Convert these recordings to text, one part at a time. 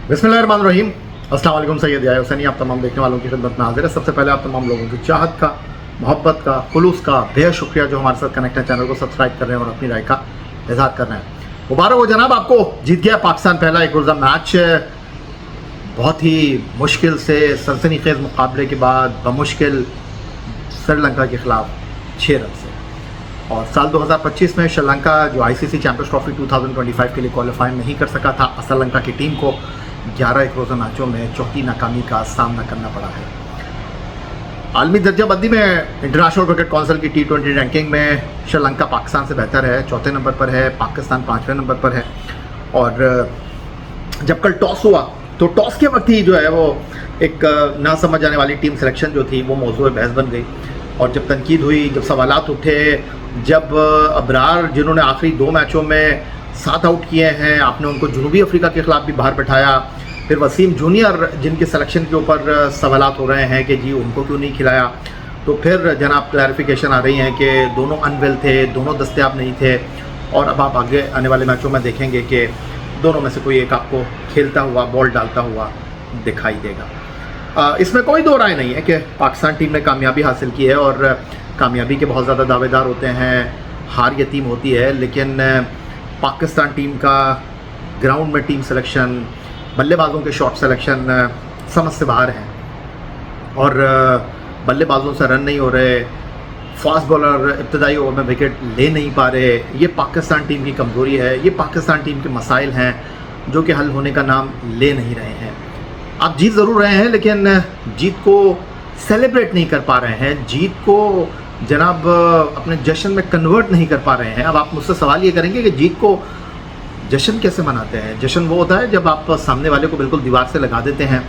बिस्मिल्लाहिर्रहमानिर्रहीम। अस्सलाम वालेकुम। सैयद याहिया हुसैनी आप तमाम देखने वालों की खिदमत में हाजिर है। सबसे पहले आप तमाम लोगों की चाहत का, मोहब्बत का, खुलूस का बेहद शुक्रिया जो हमारे साथ कनेक्ट है, चैनल को सब्सक्राइब कर रहे हैं और अपनी राय का इजहार कर रहे हैं। मुबारक हो जनाब, आपको जीत गया पाकिस्तान पहला एक रोज़ा मैच। बहुत ही मुश्किल से सनसनीखेज़ मुकाबले के बाद बमुश्किल श्रीलंका के ख़िलाफ़ 6 रन से। और साल 2025 में श्रीलंका जो आईसीसी चैंपियंस ट्रॉफी 2025 के लिए क्वालिफाई नहीं कर सका था, श्रीलंका की टीम को 11 एक रोज़ा मैचों में चौथी नाकामी का सामना करना पड़ा है। आलमी दर्जाबंदी में इंटरनेशनल क्रिकेट काउंसिल की T20 रैंकिंग में श्रीलंका पाकिस्तान से बेहतर है, चौथे नंबर पर है, पाकिस्तान 5वें नंबर पर है। और जब कल टॉस हुआ तो टॉस के वक्त ही जो है वो एक ना समझ आने वाली टीम सिलेक्शन जो थी वो मौजूद बहस बन गई। और जब तनकीद हुई, जब सवालात उठे, जब अबरार जिन्होंने आखिरी 2 मैचों में 7 आउट किए हैं, आपने उनको जनूबी अफ्रीका के ख़िलाफ़ भी बाहर बैठाया, फिर वसीम जूनियर जिनके सिलेक्शन के ऊपर सवालात हो रहे हैं कि जी उनको क्यों नहीं खिलाया, तो फिर जनाब क्लैरिफिकेशन आ रही है कि दोनों अनवेल थे, दोनों दस्तयाब नहीं थे। और अब आप आगे आने वाले मैचों में देखेंगे कि दोनों में से कोई एक आपको खेलता हुआ, बॉल डालता हुआ दिखाई देगा। इसमें कोई दो राय नहीं है कि पाकिस्तान टीम ने कामयाबी हासिल की है और कामयाबी के बहुत ज़्यादा दावेदार होते हैं, हार यतीम होती है। लेकिन पाकिस्तान टीम का ग्राउंड में टीम सिलेक्शन, बल्लेबाजों के शॉट सिलेक्शन समझ से बाहर हैं और बल्लेबाजों से रन नहीं हो रहे, फास्ट बॉलर इब्तदाई ओवर में विकेट ले नहीं पा रहे। ये पाकिस्तान टीम की कमज़ोरी है, ये पाकिस्तान टीम के मसाइल हैं जो कि हल होने का नाम ले नहीं रहे हैं। आप जीत ज़रूर रहे हैं लेकिन जीत को सेलिब्रेट नहीं कर पा रहे हैं, जीत को जनाब अपने जश्न में कन्वर्ट नहीं कर पा रहे हैं। अब आप मुझसे सवाल ये करेंगे कि जीत को जश्न कैसे मनाते हैं? जश्न वो होता है जब आप सामने वाले को बिल्कुल दीवार से लगा देते हैं,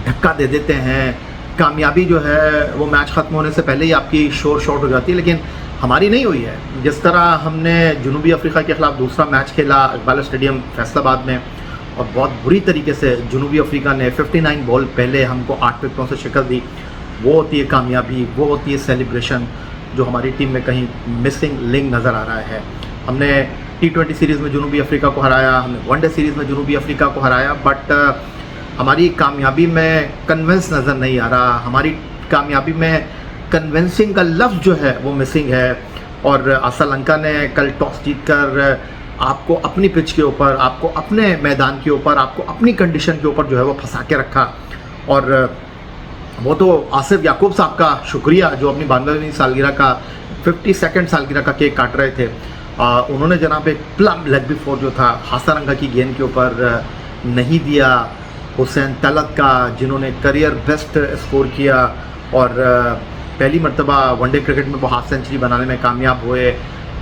धक्का दे देते हैं। कामयाबी जो है वो मैच ख़त्म होने से पहले ही आपकी शोर शॉर्ट हो जाती है, लेकिन हमारी नहीं हुई है। जिस तरह हमने जनूबी अफ्रीका के ख़िलाफ़ दूसरा मैच खेला इकबाल स्टेडियम फैसलाबाद में और बहुत बुरी तरीके से जनूबी अफ्रीका ने 59 बॉल पहले हमको 8 विकेटों से शिकस्त दी, वो होती है कामयाबी, वो होती है सेलिब्रेशन जो हमारी टीम में कहीं मिसिंग लिंक नज़र आ रहा है। हमने T20 सीरीज़ में जनूबी अफ्रीका को हराया, हमने वनडे सीरीज़ में जनूबी अफ्रीका को हराया, बट हमारी कामयाबी में कन्विंस नज़र नहीं आ रहा। हमारी कामयाबी में कन्विंसिंग का लफ्ज़ जो है वो मिसिंग है। और श्रीलंका ने कल टॉस जीतकर आपको अपनी पिच के ऊपर, आपको अपने मैदान के ऊपर, आपको अपनी कंडीशन के ऊपर जो है वो फंसा के रखा। और वो तो आसिफ याकूब साहब का शुक्रिया जो अपनी 92वीं सालगिरह का 52nd सालगिरह का केक काट रहे थे। उन्होंने जनाब एक प्लम लेग बिफोर जो था हासारंगा की गेंद के ऊपर नहीं दिया। हुसैन तलत का जिन्होंने करियर बेस्ट स्कोर किया और पहली मरतबा वनडे क्रिकेट में वो हाफ सेंचुरी बनाने में कामयाब हुए।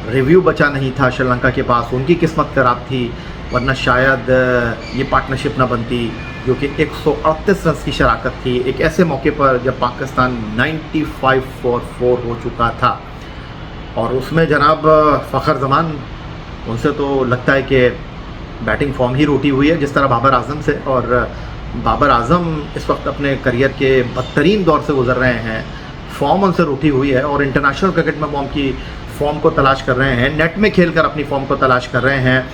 रिव्यू बचा नहीं था श्रीलंका के पास, उनकी किस्मत खराब थी, वरना शायद ये पार्टनरशिप ना बनती जो कि 138 रन की शराकत थी एक ऐसे मौके पर जब पाकिस्तान 95 for 4 हो चुका था। और उसमें जनाब फ़खर जमान, उनसे तो लगता है कि बैटिंग फॉर्म ही रूठी हुई है जिस तरह बाबर आजम से। और बाबर आजम इस वक्त अपने करियर के बदतरीन दौर से गुजर रहे हैं, फॉर्म उनसे रूठी हुई है और इंटरनेशनल क्रिकेट में वो उनकी फॉर्म को तलाश कर रहे हैं, नेट में खेलकर अपनी फॉर्म को तलाश कर रहे हैं।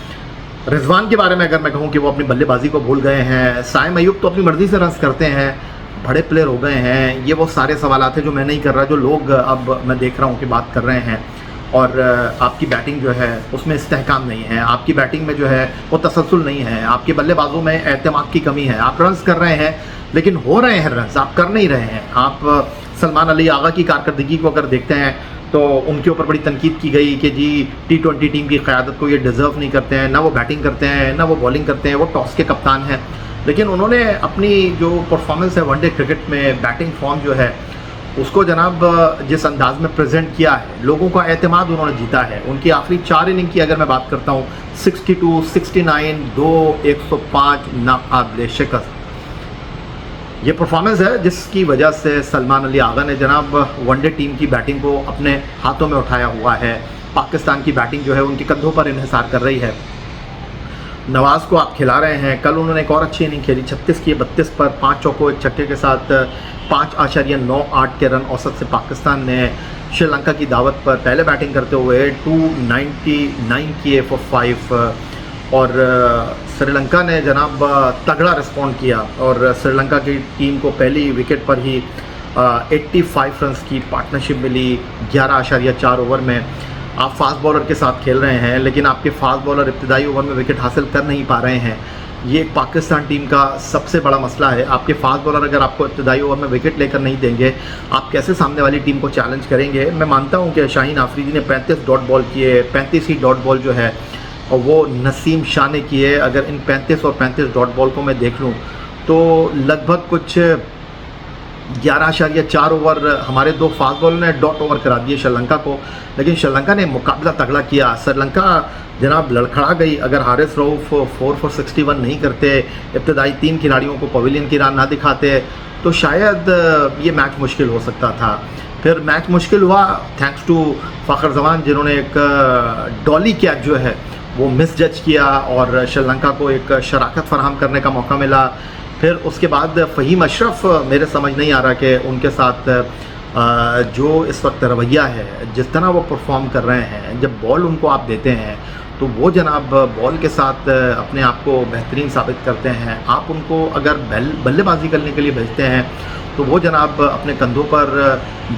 रिजवान के बारे में अगर मैं कहूं कि वो अपनी बल्लेबाजी को भूल गए हैं, साइम अयूब तो अपनी मर्ज़ी से रन करते हैं, बड़े प्लेयर हो गए हैं। ये वो सारे सवालात हैं जो मैं नहीं कर रहा, जो लोग अब मैं देख रहा हूं कि बात कर रहे हैं। और आपकी बैटिंग जो है उसमें इस्तेहकाम नहीं है, आपकी बैटिंग में जो है वो तसलसल नहीं है, आपके बल्लेबाजों में एतमाद की कमी है। आप रन्स कर रहे हैं लेकिन हो रहे हैं रन्स, आप कर नहीं रहे हैं। आप सलमान अली आगा की कारकर्दगी को अगर देखते हैं तो उनके ऊपर बड़ी तनकीद की गई कि जी T20 टीम की क़यादत को ये डिज़र्व नहीं करते हैं, ना वो बैटिंग करते हैं ना वो बॉलिंग करते हैं, वो टॉस के कप्तान हैं। लेकिन उन्होंने अपनी जो परफॉर्मेंस है वनडे क्रिकेट में, बैटिंग फॉर्म जो है उसको जनाब जिस अंदाज में प्रेजेंट किया है, लोगों का एतमाद उन्होंने जीता है। उनकी आखिरी 4 इनिंग की अगर मैं बात करता हूँ 62, 69, 2, 105 नाकाबिले शिकस्त, ये परफॉर्मेंस है जिसकी वजह से सलमान अली आगा ने जनाब वनडे टीम की बैटिंग को अपने हाथों में उठाया हुआ है। पाकिस्तान की बैटिंग जो है उनके कंधों पर इन्हिसार कर रही है। नवाज़ को आप खिला रहे हैं, कल उन्होंने एक और अच्छी इनिंग खेली, 36 की 32 पर 5 चौकों 1 छक्के के साथ 5.98 के रन औसत से पाकिस्तान ने श्रीलंका की दावत पर पहले बैटिंग करते हुए 299 किए फॉर 5 और श्रीलंका ने जनाब तगड़ा रिस्पॉन्ड किया और श्रीलंका की टीम को पहली विकेट पर ही 85 रन्स की पार्टनरशिप मिली 11.4 ओवर में। आप फास्ट बॉलर के साथ खेल रहे हैं लेकिन आपके फास्ट बॉलर इब्तिदाई ओवर में विकेट हासिल कर नहीं पा रहे हैं। ये पाकिस्तान टीम का सबसे बड़ा मसला है। आपके फास्ट बॉलर अगर आपको इब्तिदाई ओवर में विकेट लेकर नहीं देंगे, आप कैसे सामने वाली टीम को चैलेंज करेंगे। मैं मानता हूँ कि शाहीन आफरीदी ने 35 डॉट बॉल किए, 35 ही डॉट बॉल जो है और वो नसीम शाह ने किए। अगर इन 35 और 35 डॉट बॉल को मैं देख लूँ तो लगभग कुछ 11.4 ओवर हमारे दो फास्ट बॉलर ने डॉट ओवर करा दिए श्रीलंका को। लेकिन श्रीलंका ने मुकाबला तगड़ा किया। श्रीलंका जनाब लड़खड़ा गई। अगर हारिस रऊफ 4 for 61 नहीं करते, इब्तदाई 3 खिलाड़ियों को पवेलियन की राह ना दिखाते तो शायद ये मैच मुश्किल हो सकता था। फिर मैच मुश्किल हुआ थैंक्स टू फ़खर जमान, जिन्होंने एक डॉली कैच जो है वो मिस जज किया और श्रीलंका को एक शराकत फराहम करने का मौका मिला। फिर उसके बाद फ़हीम अशरफ, मेरे समझ नहीं आ रहा कि उनके साथ जो इस वक्त रवैया है, जिस तरह वो परफॉर्म कर रहे हैं, जब बॉल उनको आप देते हैं तो वो जनाब बॉल के साथ अपने आप को बेहतरीन साबित करते हैं। आप उनको अगर बल्लेबाजी करने के लिए भेजते हैं तो वो जनाब अपने कंधों पर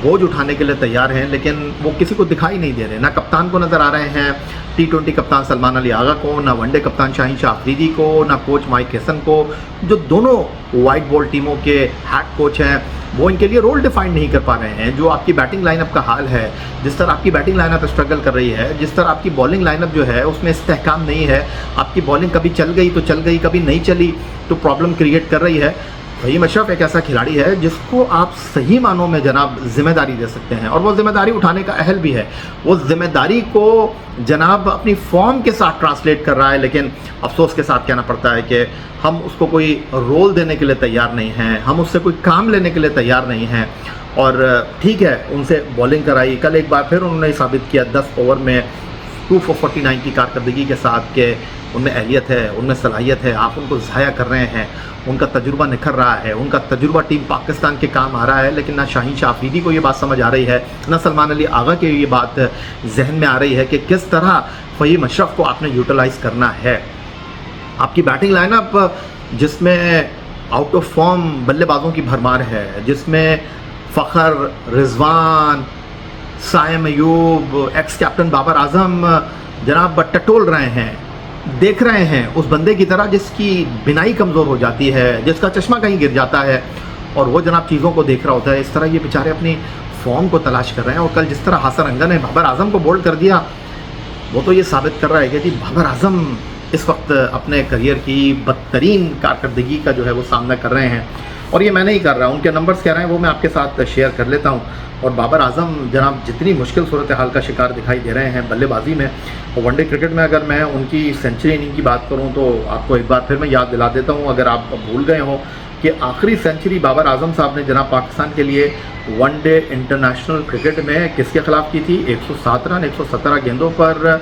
बोझ उठाने के लिए तैयार हैं, लेकिन वो किसी को दिखाई नहीं दे रहे। ना कप्तान को नज़र आ रहे हैं, T20 कप्तान सलमान अली आगा को, ना वनडे कप्तान शाहीन शाह अफरीदी को, ना कोच माइक हैसन को, जो दोनों वाइट बॉल टीमों के हेड कोच हैं, वो इनके लिए रोल डिफाइन नहीं कर पा रहे हैं। जो आपकी बैटिंग लाइनअप का हाल है, जिस तरह आपकी बैटिंग लाइनअप स्ट्रगल कर रही है, जिस तरह आपकी बॉलिंग लाइनअप जो है उसमें इस्तेहकाम नहीं है, आपकी बॉलिंग कभी चल गई तो चल गई, कभी नहीं चली तो प्रॉब्लम क्रिएट कर रही है। फ़हीम अशरफ एक ऐसा खिलाड़ी है जिसको आप सही मानों में जनाब जिम्मेदारी दे सकते हैं और वो जिम्मेदारी उठाने का अहल भी है। वो जिम्मेदारी को जनाब अपनी फॉर्म के साथ ट्रांसलेट कर रहा है, लेकिन अफसोस के साथ कहना पड़ता है कि हम उसको कोई रोल देने के लिए तैयार नहीं हैं, हम उससे कोई काम लेने के लिए तैयार नहीं हैं। और ठीक है, उनसे बॉलिंग कराई, कल एक बार फिर उन्होंने साबित किया 10 ओवर में 2 for 49 की कारकर्दगी के साथ कि उनमें अहलियत है, उनमें सलाहियत है। आप उनको ज़ाया कर रहे हैं, उनका तजुर्बा निखर रहा है, उनका तजुर्बा टीम पाकिस्तान के काम आ रहा है। लेकिन ना शाहीन शाह अफरीदी को ये बात समझ आ रही है, ना सलमान अली आगा के ये बात जहन में आ रही है कि किस तरह फ़हीम अशरफ को आपने यूटिलाइज़ करना है। आपकी बैटिंग लाइनअप जिसमें आउट ऑफ फॉर्म बल्लेबाजों की भरमार है, जिसमें फ़खर, रिजवान, साइम अयूब, एक्स कैप्टन बाबर आजम जनाब टटोल रहे हैं, देख रहे हैं उस बंदे की तरह जिसकी बिनाई कमज़ोर हो जाती है, जिसका चश्मा कहीं गिर जाता है और वो जनाब चीज़ों को देख रहा होता है। इस तरह ये बेचारे अपनी फॉर्म को तलाश कर रहे हैं। और कल जिस तरह हासन अंगा ने बाबर आजम को बोल्ड कर दिया, वो तो ये साबित कर रहा है कि जी बाबर आजम इस वक्त अपने करियर की बदतरीन कारकर्दगी का जो है वो सामना कर रहे हैं। और ये मैं नहीं कर रहा हूँ, उनके नंबर्स कह रहे हैं, वो मैं आपके साथ शेयर कर लेता हूँ। और बाबर आजम जनाब जितनी मुश्किल सूरत हाल का शिकार दिखाई दे रहे हैं बल्लेबाजी में और वनडे क्रिकेट में, अगर मैं उनकी सेंचुरी इनिंग की बात करूं तो आपको एक बार फिर मैं याद दिला देता हूं, अगर आप भूल गए हो, कि आखिरी सेंचुरी बाबर आजम साहब ने जनाब पाकिस्तान के लिए वनडे इंटरनेशनल क्रिकेट में किसके खिलाफ की थी? 107 रन 117 गेंदों पर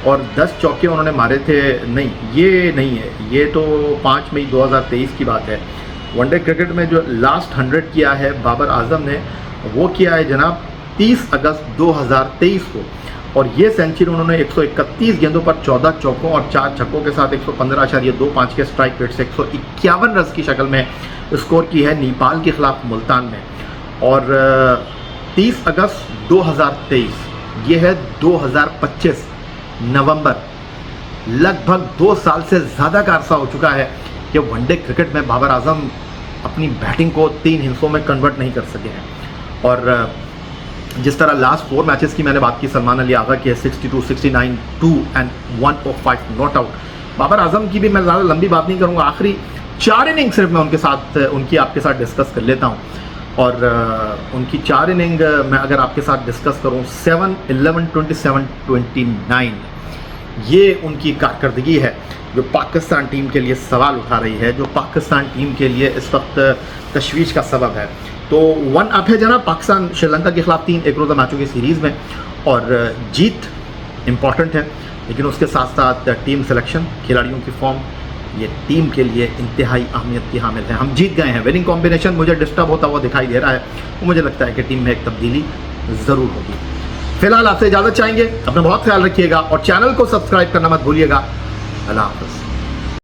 और 10 चौके उन्होंने मारे थे। नहीं, ये नहीं है, ये तो 5 मई 2023 की बात है। वनडे क्रिकेट में जो लास्ट 100 किया है बाबर आजम ने, वो किया है जनाब 30 अगस्त 2023 को। और ये सेंचुरी उन्होंने 131 गेंदों पर 14 चौकों और 4 छक्कों के साथ 115.25 के स्ट्राइक रेट से 151 रन की शक्ल में स्कोर की है नेपाल के खिलाफ मुल्तान में। और 30 अगस्त 2023, ये है 2025 नवंबर, लगभग 2 साल से ज़्यादा का अरसा हो चुका है कि वनडे क्रिकेट में बाबर आजम अपनी बैटिंग को 3 हिस्सों में कन्वर्ट नहीं कर सके हैं। और जिस तरह लास्ट 4 मैचेस की मैंने बात की, सलमान अली आगा की 62, 69, 2 and 105 not out. Babar Azam की भी मैं ज़्यादा लंबी बात नहीं करूँगा, आखिरी 4 इनिंग सिर्फ मैं उनकी आपके साथ डिस्कस कर लेता हूँ। और उनकी 4 इनिंग मैं अगर आपके साथ डिस्कस करूँ, 7, 11, 27, 29, ये उनकी कारकर्दगी है जो पाकिस्तान टीम के लिए सवाल उठा रही है, जो पाकिस्तान टीम के लिए इस वक्त तशवीश का सबब है। तो 1 अप है जनाब पाकिस्तान श्रीलंका के खिलाफ 3 एक रोज़ा मैचों की सीरीज़ में, और जीत इम्पॉर्टेंट है, लेकिन उसके साथ साथ टीम सिलेक्शन, खिलाड़ियों की फॉर्म, ये टीम के लिए इंतहाई अहमियत की हामिल है। हम जीत गए हैं, विनिंग कॉम्बिनेशन मुझे डिस्टर्ब होता हुआ दिखाई दे रहा है, तो मुझे लगता है कि टीम में एक तब्दीली ज़रूर होगी। फिलहाल आपसे इजाज़त चाहेंगे, अपना बहुत ख्याल रखिएगा और चैनल को सब्सक्राइब करना मत भूलिएगा। अल्लाह हाफ़िज़।